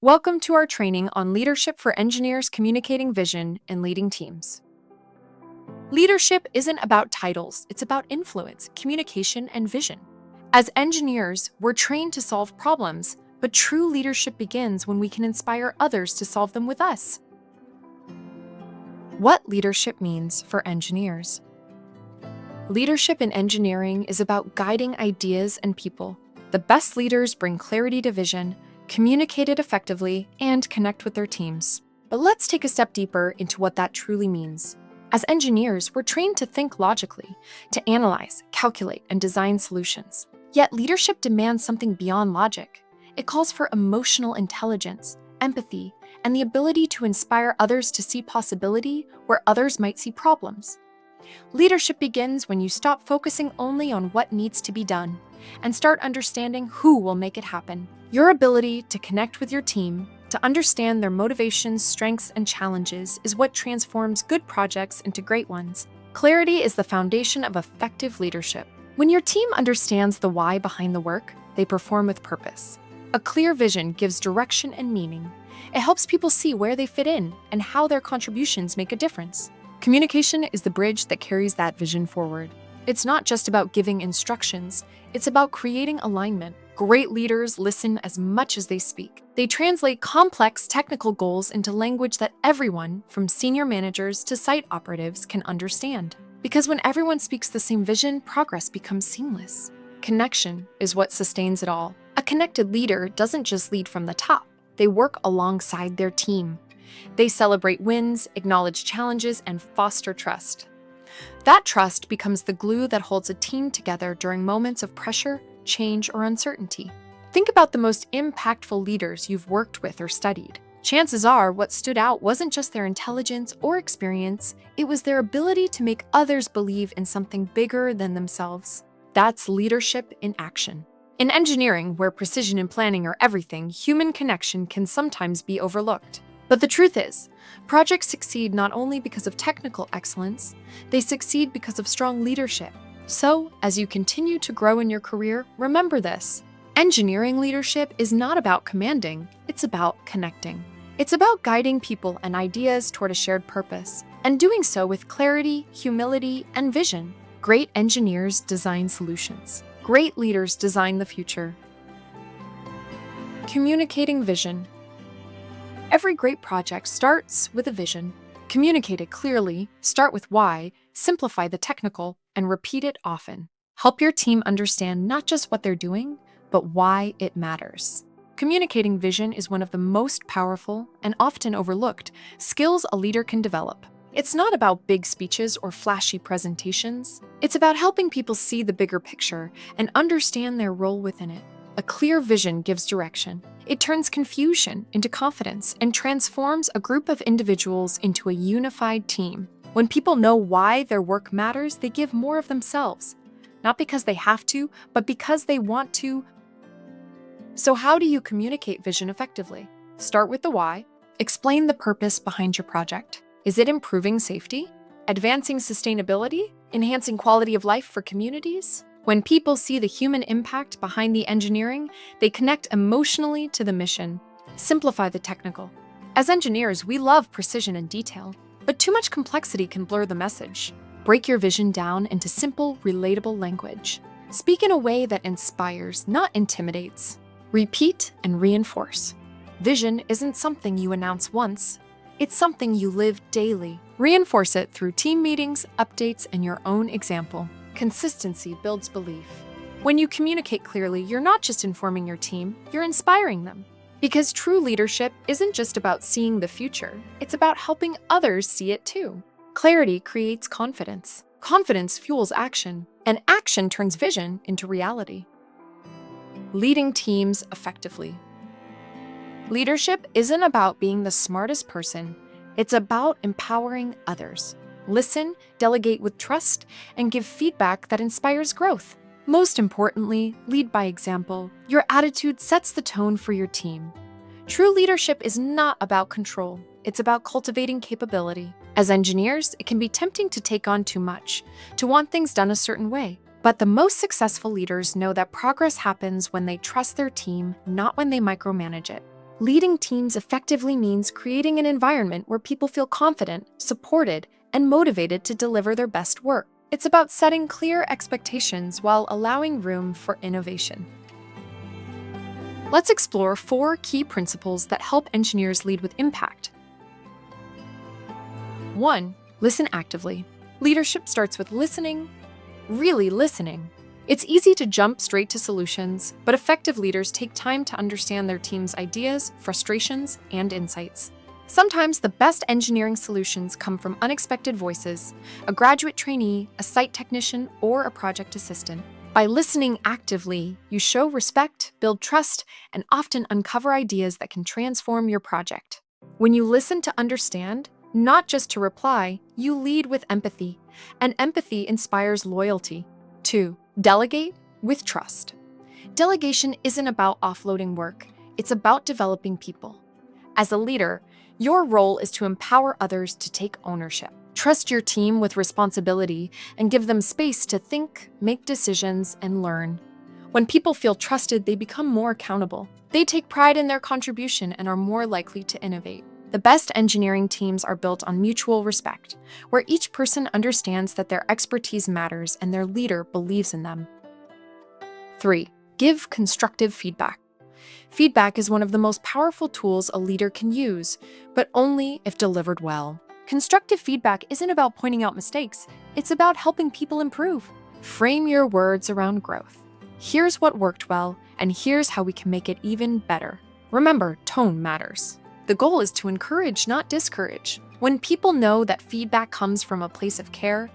Welcome to our training on leadership for engineers communicating vision and leading teams. Leadership isn't about titles, it's about influence, communication, and vision. As engineers, we're trained to solve problems, but true leadership begins when we can inspire others to solve them with us. What leadership means for engineers. Leadership in engineering is about guiding ideas and people. The best leaders bring clarity to vision, communicate it effectively, and connect with their teams. But let's take a step deeper into what that truly means. As engineers, we're trained to think logically, to analyze, calculate, and design solutions. Yet leadership demands something beyond logic. It calls for emotional intelligence, empathy, and the ability to inspire others to see possibility where others might see problems. Leadership begins when you stop focusing only on what needs to be done and start understanding who will make it happen. Your ability to connect with your team, to understand their motivations, strengths, and challenges is what transforms good projects into great ones. Clarity is the foundation of effective leadership. When your team understands the why behind the work, they perform with purpose. A clear vision gives direction and meaning. It helps people see where they fit in and how their contributions make a difference. Communication is the bridge that carries that vision forward. It's not just about giving instructions, it's about creating alignment. Great leaders listen as much as they speak. They translate complex technical goals into language that everyone, from senior managers to site operatives, can understand. Because when everyone speaks the same vision, progress becomes seamless. Connection is what sustains it all. A connected leader doesn't just lead from the top, they work alongside their team. They celebrate wins, acknowledge challenges, and foster trust. That trust becomes the glue that holds a team together during moments of pressure, change, or uncertainty. Think about the most impactful leaders you've worked with or studied. Chances are what stood out wasn't just their intelligence or experience, it was their ability to make others believe in something bigger than themselves. That's leadership in action. In engineering, where precision and planning are everything, human connection can sometimes be overlooked. But the truth is, projects succeed not only because of technical excellence, they succeed because of strong leadership. So, as you continue to grow in your career, remember this. Engineering leadership is not about commanding, it's about connecting. It's about guiding people and ideas toward a shared purpose, and doing so with clarity, humility, and vision. Great engineers design solutions. Great leaders design the future. Communicating vision. Every great project starts with a vision. Communicate it clearly, start with why, simplify the technical, and repeat it often. Help your team understand not just what they're doing, but why it matters. Communicating vision is one of the most powerful and often overlooked skills a leader can develop. It's not about big speeches or flashy presentations. It's about helping people see the bigger picture and understand their role within it. A clear vision gives direction. It turns confusion into confidence and transforms a group of individuals into a unified team. When people know why their work matters, they give more of themselves. Not because they have to, but because they want to. So how do you communicate vision effectively? Start with the why. Explain the purpose behind your project. Is it improving safety? Advancing sustainability? Enhancing quality of life for communities? When people see the human impact behind the engineering, they connect emotionally to the mission. Simplify the technical. As engineers, we love precision and detail, but too much complexity can blur the message. Break your vision down into simple, relatable language. Speak in a way that inspires, not intimidates. Repeat and reinforce. Vision isn't something you announce once. It's something you live daily. Reinforce it through team meetings, updates, and your own example. Consistency builds belief. When you communicate clearly, you're not just informing your team, you're inspiring them. Because true leadership isn't just about seeing the future, it's about helping others see it too. Clarity creates confidence. Confidence fuels action, and action turns vision into reality. Leading teams effectively. Leadership isn't about being the smartest person, it's about empowering others. Listen, delegate with trust, and give feedback that inspires growth. Most importantly, lead by example. Your attitude sets the tone for your team. True leadership is not about control. It's about cultivating capability. As engineers, it can be tempting to take on too much, to want things done a certain way. But the most successful leaders know that progress happens when they trust their team, not when they micromanage it. Leading teams effectively means creating an environment where people feel confident, supported, and motivated to deliver their best work. It's about setting clear expectations while allowing room for innovation. Let's explore 4 key principles that help engineers lead with impact. 1. Listen actively. Leadership starts with listening, really listening. It's easy to jump straight to solutions, but effective leaders take time to understand their team's ideas, frustrations, and insights. Sometimes the best engineering solutions come from unexpected voices, a graduate trainee, a site technician, or a project assistant. By listening actively, you show respect, build trust, and often uncover ideas that can transform your project. When you listen to understand, not just to reply, you lead with empathy, and empathy inspires loyalty. 2. Delegate with trust. Delegation isn't about offloading work, it's about developing people. As a leader, your role is to empower others to take ownership. Trust your team with responsibility and give them space to think, make decisions, and learn. When people feel trusted, they become more accountable. They take pride in their contribution and are more likely to innovate. The best engineering teams are built on mutual respect, where each person understands that their expertise matters and their leader believes in them. 3. Give constructive feedback. Feedback is one of the most powerful tools a leader can use, but only if delivered well. Constructive feedback isn't about pointing out mistakes, it's about helping people improve. Frame your words around growth. Here's what worked well, and here's how we can make it even better. Remember, tone matters. The goal is to encourage, not discourage. When people know that feedback comes from a place of care,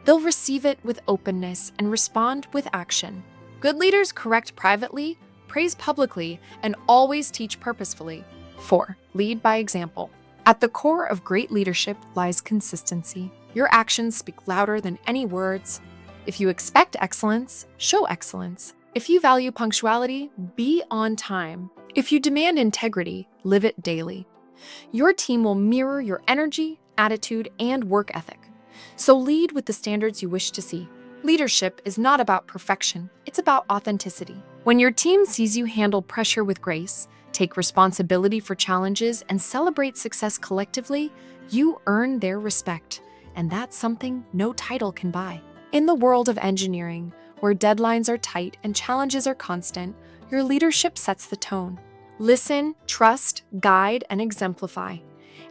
they'll receive it with openness and respond with action. Good leaders correct privately, praise publicly, and always teach purposefully. 4. Lead by example. At the core of great leadership lies consistency. Your actions speak louder than any words. If you expect excellence, show excellence. If you value punctuality, be on time. If you demand integrity, live it daily. Your team will mirror your energy, attitude, and work ethic. So lead with the standards you wish to see. Leadership is not about perfection, it's about authenticity. When your team sees you handle pressure with grace, take responsibility for challenges, and celebrate success collectively, you earn their respect. And that's something no title can buy. In the world of engineering, where deadlines are tight and challenges are constant, your leadership sets the tone. Listen, trust, guide, and exemplify.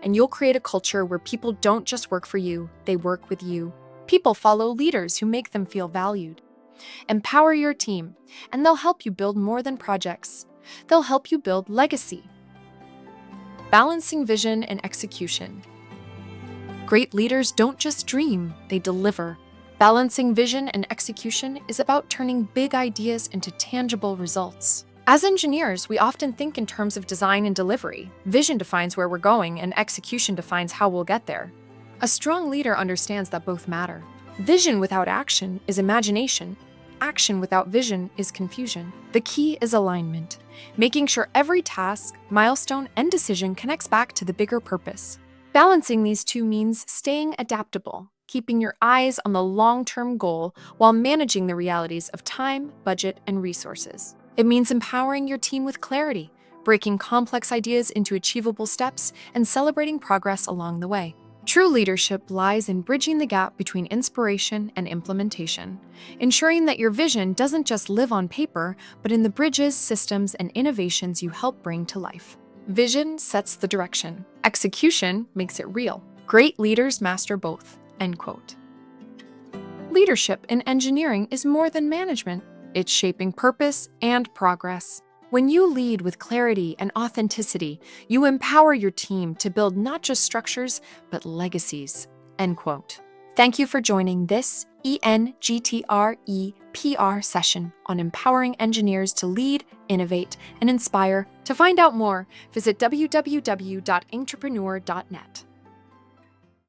And you'll create a culture where people don't just work for you, they work with you. People follow leaders who make them feel valued. Empower your team, and they'll help you build more than projects. They'll help you build legacy. Balancing vision and execution. Great leaders don't just dream, they deliver. Balancing vision and execution is about turning big ideas into tangible results. As engineers, we often think in terms of design and delivery. Vision defines where we're going, and execution defines how we'll get there. A strong leader understands that both matter. Vision without action is imagination. Action without vision is confusion. The key is alignment, making sure every task, milestone, and decision connects back to the bigger purpose. Balancing these two means staying adaptable, keeping your eyes on the long-term goal while managing the realities of time, budget, and resources. It means empowering your team with clarity, breaking complex ideas into achievable steps, and celebrating progress along the way. True leadership lies in bridging the gap between inspiration and implementation, ensuring that your vision doesn't just live on paper, but in the bridges, systems, and innovations you help bring to life. Vision sets the direction. Execution makes it real. Great leaders master both. End quote. Leadership in engineering is more than management. It's shaping purpose and progress. When you lead with clarity and authenticity, you empower your team to build not just structures, but legacies. End quote. Thank you for joining this ENGTREPR session on empowering engineers to lead, innovate, and inspire. To find out more, visit www.entrepreneur.net.